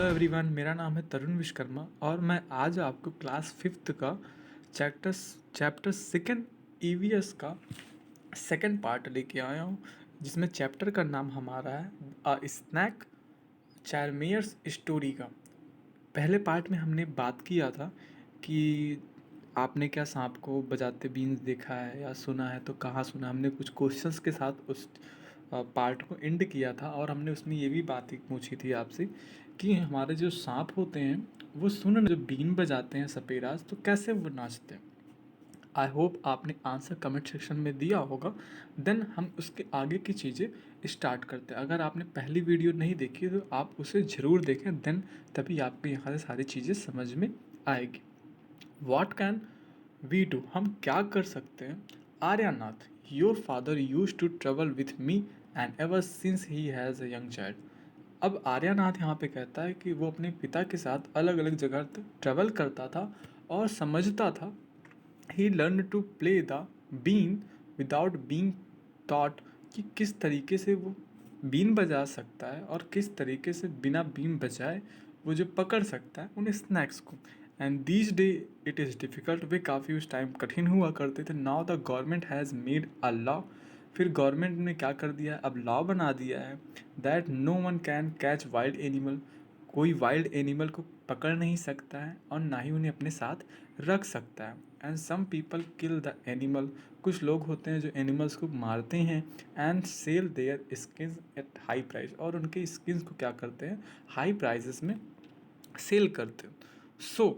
Hello everyone, मेरा नाम है तरुण विश्वकर्मा और मैं आज आपको क्लास फिफ्थ का चैप्टर चैप्टर सेकंड ईवीएस का सेकंड पार्ट लेके आया हूँ, जिसमें चैप्टर का नाम हमारा है अ स्नैक चारमेयर्स स्टोरी का। पहले पार्ट में हमने बात किया था कि आपने क्या सांप को बजाते बीन्स देखा है या सुना है, तो कहाँ सुना। हमने कुछ क्वेश्चंस के साथ उस पार्ट को एंड किया था और हमने उसमें ये भी बात पूछी थी आपसे कि हमारे जो सांप होते हैं वो सुन जो बीन बजाते हैं सपेराज, तो कैसे वो नाचते हैं। आई होप आपने आंसर कमेंट सेक्शन में दिया होगा। देन हम उसके आगे की चीज़ें स्टार्ट करते हैं। अगर आपने पहली वीडियो नहीं देखी तो आप उसे ज़रूर देखें, देन तभी आपको यहाँ से सारी चीज़ें समझ में आएगी। वॉट कैन वी डू, हम क्या कर सकते हैं। Aryanath, your father use to travel with me and ever since he has a young child. अब आर्यनाथ यहाँ पे कहता है कि वो अपने पिता के साथ अलग अलग जगह ट्रेवल करता था और समझता था। He learn to play the been without being taught, कि किस तरीके से वो बीन बजा सकता है और किस तरीके से बिना बीन बजाए वो जो पकड़ सकता है उन स्नैक्स को। And these day it is difficult, वे काफ़ी उस टाइम कठिन हुआ करते थे। Now the government has made a law, फिर गवर्नमेंट ने क्या कर दिया है, अब लॉ बना दिया है that no one can catch wild animal, कोई वाइल्ड एनिमल को पकड़ नहीं सकता है और ना ही उन्हें अपने साथ रख सकता है। And some people kill the animal, कुछ लोग होते हैं जो एनिमल्स को मारते हैं and sell their skins at high price, और उनके स्किन्स को क्या करते हैं, हाई प्राइजेस में सेल करते हैं। So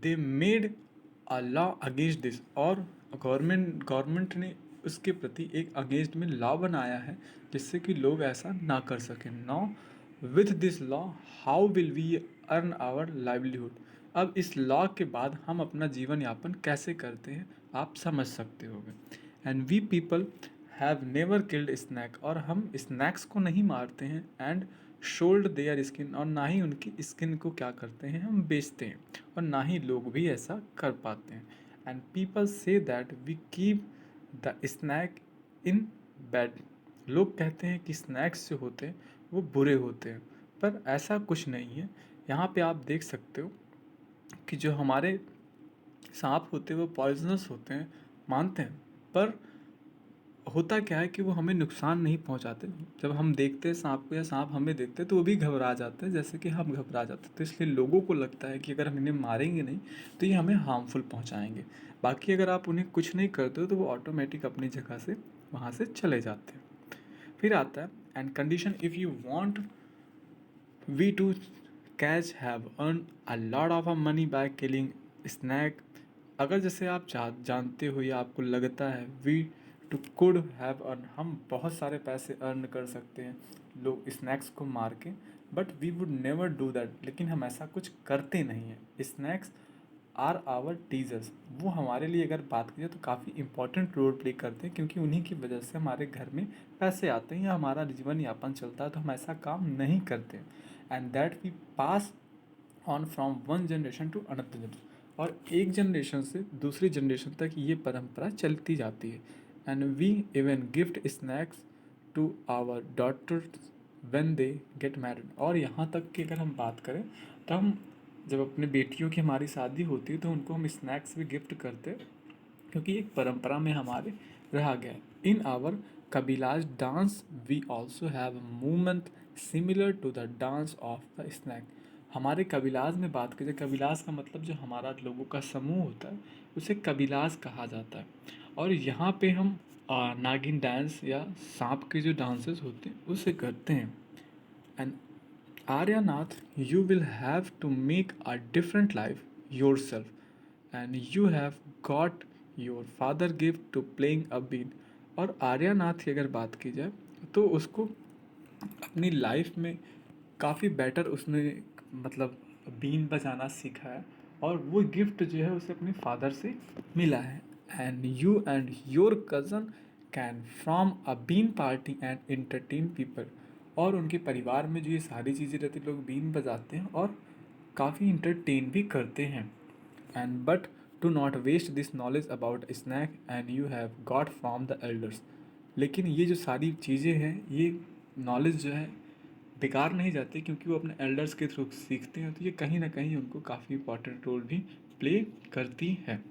they made a law against this, और गवर्नमेंट ने उसके प्रति एक अगेंस्ट में लॉ बनाया है जिससे कि लोग ऐसा ना कर सकें। Now with this law how will we earn our livelihood, अब इस लॉ के बाद हम अपना जीवन यापन कैसे करते हैं आप समझ सकते होगे। And we people have never killed snake, और हम स्नैक्स को नहीं मारते हैं। एंड शोल्ड देयर स्किन, और ना ही उनकी स्किन को क्या करते हैं, हम बेचते हैं, और ना ही लोग भी ऐसा कर पाते हैं। And people say that we keep the snake in bad, लोग कहते हैं कि स्नैक्स जो होते हैं वो बुरे होते हैं, पर ऐसा कुछ नहीं है। यहाँ पे आप देख सकते हो कि जो हमारे सांप होते हैं वो पॉइजनस होते हैं, मानते हैं, पर होता क्या है कि वो हमें नुकसान नहीं पहुंचाते। जब हम देखते हैं सांप को या सांप हमें देखते हैं तो वो भी घबरा जाते हैं जैसे कि हम घबरा जाते हैं। तो इसलिए लोगों को लगता है कि अगर हम इन्हें मारेंगे नहीं तो ये हमें हार्मफुल पहुंचाएंगे। बाकी अगर आप उन्हें कुछ नहीं करते हो तो वो ऑटोमेटिक अपनी जगह से वहाँ से चले जाते हैं। फिर आता है and condition if you want we to catch have earn a lot of money by killing snake, अगर जैसे आप जानते हो या आपको लगता है we to could have earn, हम बहुत सारे पैसे अर्न कर सकते हैं लोग स्नैक्स को मार के, but we would never do that, लेकिन हम ऐसा कुछ करते नहीं हैं। स्नैक्स आर आवर टीजर्स, वो हमारे लिए अगर बात की जाए तो काफ़ी इंपॉर्टेंट रोल प्ले करते हैं, क्योंकि उन्हीं की वजह से हमारे घर में पैसे आते हैं या हमारा जीवन यापन चलता है, तो हम ऐसा काम नहीं करते। And that we pass on from one generation to another generation, और एक जनरेशन से दूसरी जनरेशन तक ये परंपरा चलती जाती है। And we even gift snakes to our daughters when they get married, और यहाँ तक कि अगर हम बात करें तो हम जब अपने बेटियों की हमारी शादी होती है तो उनको हम स्नैक्स भी गिफ्ट करते हैं, क्योंकि एक परंपरा में हमारे रहा गया है। इन आवर कबीलाज dance we also have a movement similar to the dance of the snake, हमारे कबीलाज में बात करें, कबीलाज का मतलब जो हमारा लोगों का समूह होता है उसे कबीलाज कहा जाता है। और यहाँ पे हम नागिन डांस या सांप के जो डांसेस होते हैं उसे करते हैं। And Aryanath, you will have to make a different life yourself, and you have got your father gift to playing a beat। और आर्यनाथ की अगर बात की जाए तो उसको अपनी लाइफ में काफ़ी बेटर उसने मतलब बीन बजाना सीखा है, और वो गिफ्ट जो है उसे अपने फादर से मिला है। And your cousin can from a bean party and entertain people, और उनके परिवार में जो ये सारी चीज़ें रहती लोग बीन बजाते हैं और काफ़ी इंटरटेन भी करते हैं। And but to not waste this knowledge about snake and you have got from the elders, लेकिन ये जो सारी चीज़ें हैं ये नॉलेज जो है बेकार नहीं जाते क्योंकि वो अपने एल्डर्स के थ्रू सीखते हैं, तो ये कहीं ना कहीं उनको काफ़ी इंपॉर्टेंट रोल भी प्ले करती है।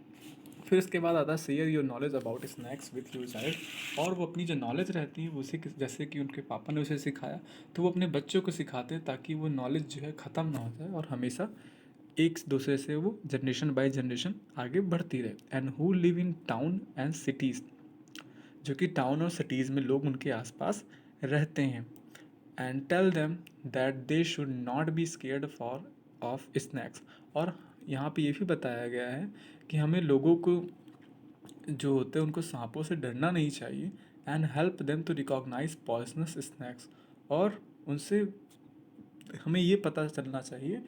फिर उसके बाद आता है share your knowledge about snacks with your child. और वो अपनी जो नॉलेज रहती है वो उसे जैसे कि उनके पापा ने उसे सिखाया तो वो अपने बच्चों को सिखाते हैं ताकि वो नॉलेज जो है ख़त्म ना हो जाए और हमेशा एक दूसरे से वो जनरेशन बाय जनरेशन आगे बढ़ती रहे। And who live in town and cities, जो कि टाउन और सिटीज़ में लोग उनके आसपास रहते हैं। And tell them that they should not be scared for of snakes. और यहाँ पे ये भी बताया गया है कि हमें लोगों को जो होते हैं उनको सांपों से डरना नहीं चाहिए। And help them to recognise poisonous snakes. और उनसे हमें ये पता चलना चाहिए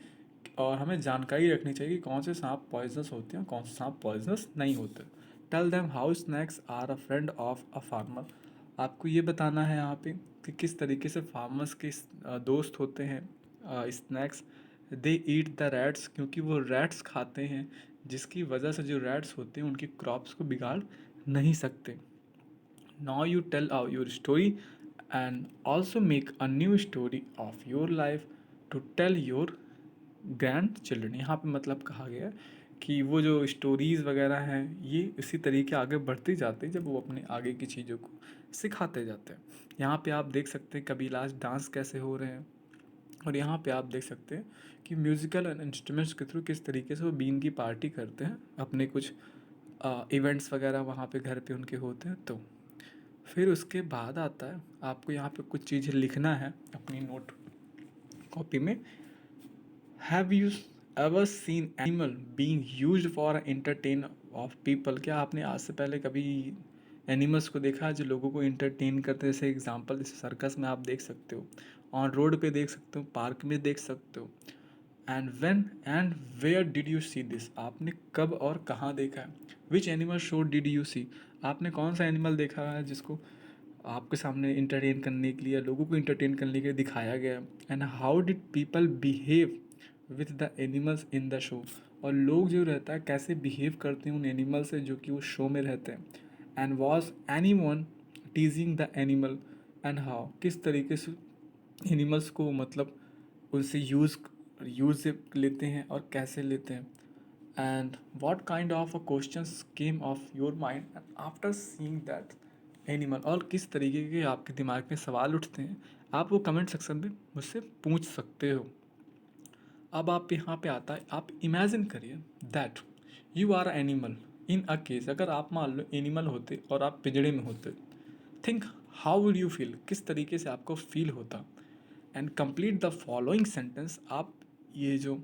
और हमें जानकारी रखनी चाहिए कि कौन से सांप पॉइजनस होते हैं कौन से सांप पॉइजनस नहीं होते। Tell them how snakes are a friend of a farmer. आपको ये बताना है यहाँ पे कि किस तरीके से फार्मर्स के दोस्त होते हैं snacks. They eat the rats, क्योंकि वो रैट्स खाते हैं जिसकी वजह से जो रैट्स होते हैं उनकी क्रॉप्स को बिगाड़ नहीं सकते। Now you tell your story and also make a new story of your life to tell your grandchildren. यहाँ पे मतलब कहा गया है कि वो जो स्टोरीज़ वगैरह हैं ये इसी तरीके आगे बढ़ती जाती है जब वो अपने आगे की चीज़ों को सिखाते जाते हैं। यहाँ पे आप देख सकते हैं कबीलाज डांस कैसे हो रहे हैं। और यहाँ पे आप देख सकते हैं कि म्यूज़िकल एंड इंस्ट्रूमेंट्स के थ्रू किस तरीके से वो बीन की पार्टी करते हैं अपने कुछ इवेंट्स वगैरह वहाँ पे घर पे उनके होते हैं। तो फिर उसके बाद आता है आपको यहाँ पे कुछ चीज़ें लिखना है अपनी नोट कॉपी में। Have you ever seen animal being used for entertain of people. क्या आपने आज से पहले कभी एनिमल्स को देखा है जो लोगों को एंटरटेन करते हैं? जैसे एग्जांपल जैसे सर्कस में आप देख सकते हो, ऑन रोड पे देख सकते हो, पार्क में देख सकते हो। And when and where did you see this, आपने कब और कहाँ देखा है? Which animal show did you see, आपने कौन सा एनिमल देखा है जिसको आपके सामने इंटरटेन करने के लिए लोगों को इंटरटेन करने के लिए दिखाया गया? And how did people behave with the animals in the show, और लोग जो रहता है कैसे बिहेव करते हैं उन एनिमल से जो कि वो शो में रहते हैं। And was any one टीजिंग the animal and how, किस तरीके से एनिमल्स को मतलब उनसे यूज़ लेते हैं और कैसे लेते हैं। And what kind of a question came of your mind after seeing that animal, और किस तरीके के आपके दिमाग में सवाल उठते हैं आप वो कमेंट सेक्शन में मुझसे पूछ सकते हो। अब आप यहाँ पे आता है आप इमेजिन करिए that you are animal in a case, अगर आप मान लो एनिमल होते और आप पिंजड़े में होते। Think how would you feel, किस तरीके से आपको फील होता। And complete the following sentence. आप ये जो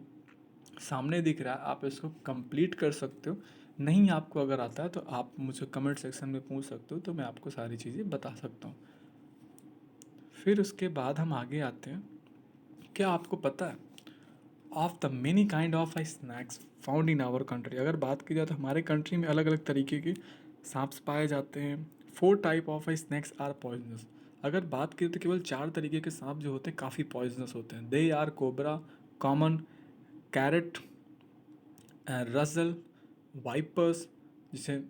सामने दिख रहा है आप इसको कंप्लीट कर सकते हो। नहीं आपको अगर आता है तो आप मुझे कमेंट सेक्शन में पूछ सकते हो, तो मैं आपको सारी चीज़ें बता सकता हूँ। फिर उसके बाद हम आगे आते हैं। क्या आपको पता है of the many kind of snakes found in our country, अगर बात की जाए तो हमारे कंट्री में अलग अलग तरीके के सांप्स पाए जाते हैं। 4 type of snakes are poisonous. अगर बात करें तो केवल 4 तरीके के सांप जो होते हैं काफ़ी पॉइजनस होते हैं। They are cobra, common, krait, Russell, vipers जिसे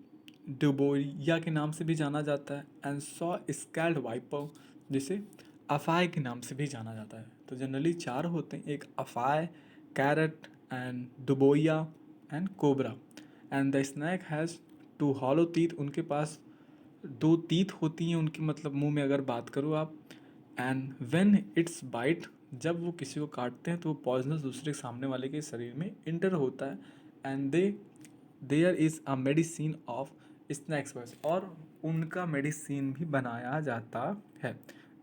डुबोरिया के नाम से भी जाना जाता है, एंड सॉ स्कैल्ड वाइपर जिसे अफाय के नाम से भी जाना जाता है। तो जनरली 4 होते हैं, एक अफाय, कैरेट एंड डुबोरिया and cobra. And the snake has 2 hollow teeth, उनके पास 2 टीथ होती हैं उनकी, मतलब मुंह में अगर बात करो आप। एंड व्हेन इट्स बाइट, जब वो किसी को काटते हैं तो वो पॉइजनस दूसरे सामने वाले के शरीर में इंटर होता है। And there is a medicine of snakes बस, और उनका मेडिसिन भी बनाया जाता है।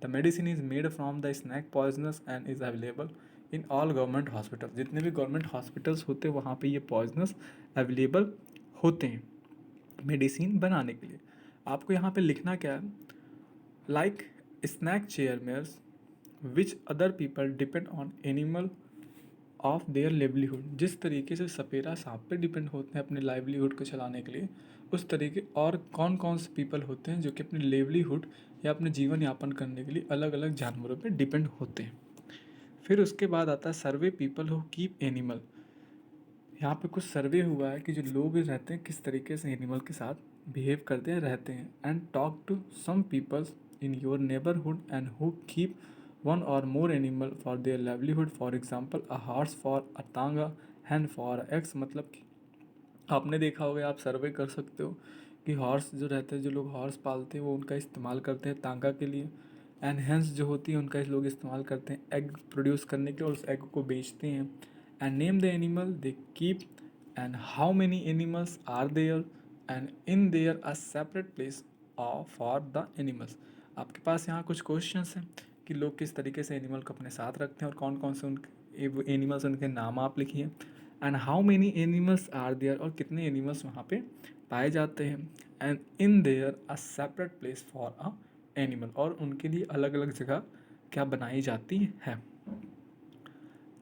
The medicine is made from the snake poisonous and is available in all government hospital. जितने भी गवर्नमेंट हॉस्पिटल्स होते हैं वहाँ पे ये पॉइजनस अवेलेबल होते हैं मेडिसिन बनाने के लिए। आपको यहाँ पे लिखना क्या है, like snake charmers which other people depend on animal of their livelihood. जिस तरीके से सपेरा सांप पे डिपेंड होते हैं अपने लाइवलीहुड को चलाने के लिए, उस तरीके और कौन कौन से पीपल होते हैं जो कि अपने लाइवलीहुड या अपने जीवन यापन करने के लिए अलग अलग जानवरों पे डिपेंड होते हैं। फिर उसके बाद आता है सर्वे पीपल हु कीप एनिमल। यहाँ पे कुछ सर्वे हुआ है कि जो लोग रहते हैं किस तरीके से एनिमल के साथ बिहेव करते हैं रहते हैं। And talk to some peoples in your neighbourhood and who keep one or more animal for their livelihood, for example a horse for a tanga, hen for eggs। मतलब कि आपने देखा होगा, आप सर्वे कर सकते हो कि हॉर्स जो रहते हैं, जो लोग हॉर्स पालते हैं वो उनका इस्तेमाल करते हैं तांगा के लिए, एंड हेंस जो होती है उनका लोग इस्तेमाल करते हैं एग प्रोड्यूस करने के लिए और उस एग को बेचते हैं। And name the animal they keep and how many animals are there and in there a separate place for the animals. आपके पास यहाँ कुछ क्वेश्चंस हैं कि लोग किस तरीके से एनिमल को अपने साथ रखते हैं और कौन कौन से उनके एनिमल्स, उनके नाम आप लिखिए। And how many animals are there, और कितने एनिमल्स वहाँ पे पाए जाते हैं। And in there a separate place for a animal, और उनके लिए अलग अलग जगह क्या बनाई जाती है।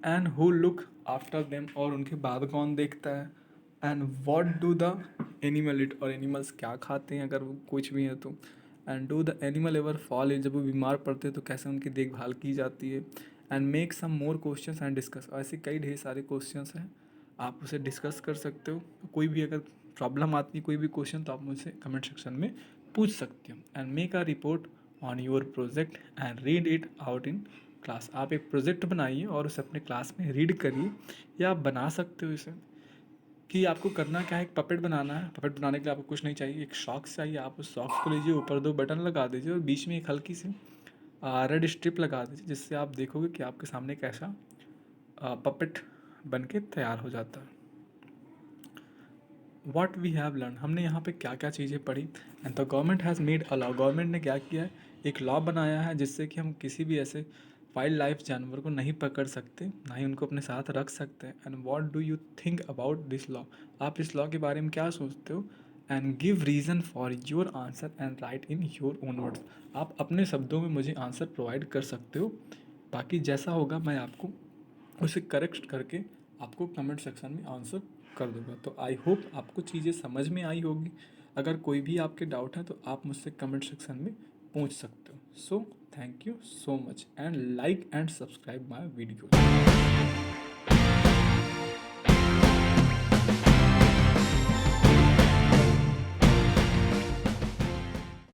And who look after them, और उनके बाद कौन देखता है। And what do the animal eat, और एनिमल्स क्या खाते हैं अगर वो कुछ भी है तो। And do the animal ever fall ill, जब वो बीमार पड़ते हैं तो कैसे उनकी देखभाल की जाती है। And make some more questions and discuss, ऐसे कई ढेर सारे क्वेश्चंस हैं, आप उसे डिस्कस कर सकते हो। कोई भी अगर प्रॉब्लम आती है, कोई भी क्वेश्चन, तो आप मुझसे कमेंट सेक्शन में पूछ सकते हो। And make a report on your project and read it out in class. आप एक प्रोजेक्ट बनाइए और उसे अपने क्लास में रीड करिए, या आप बना सकते हो इसे कि आपको करना क्या है। एक पपेट बनाना है, पपेट बनाने के लिए आपको कुछ नहीं चाहिए, एक सॉक्स चाहिए। आप उस सॉक्स को लीजिए, ऊपर 2 बटन लगा दीजिए और बीच में एक हल्की सी रेड स्ट्रिप लगा दीजिए, जिससे आप देखोगे कि आपके सामने कैसा पपेट बन के तैयार हो जाता है। वॉट वी हैव लर्न, हमने यहाँ पे क्या क्या चीज़ें पढ़ी। And the government has made a law, government ने क्या किया है, एक लॉ बनाया है जिससे कि हम किसी भी ऐसे वाइल्ड लाइफ जानवर को नहीं पकड़ सकते, ना ही उनको अपने साथ रख सकते हैं। And what do you think about this law, आप इस लॉ के बारे में क्या सोचते हो। And give reason for your answer and right in your own words, आप अपने शब्दों में मुझे आंसर प्रोवाइड कर सकते हो। बाकी जैसा होगा मैं आपको उसे करेक्ट करके आपको कमेंट सेक्शन में आंसर कर दूंगा। तो आई होप आपको चीज़ें समझ में आई होगी। अगर कोई भी आपके डाउट है तो आप मुझसे कमेंट सेक्शन में पूछ सकते हो। So thank you so much and like and subscribe my video.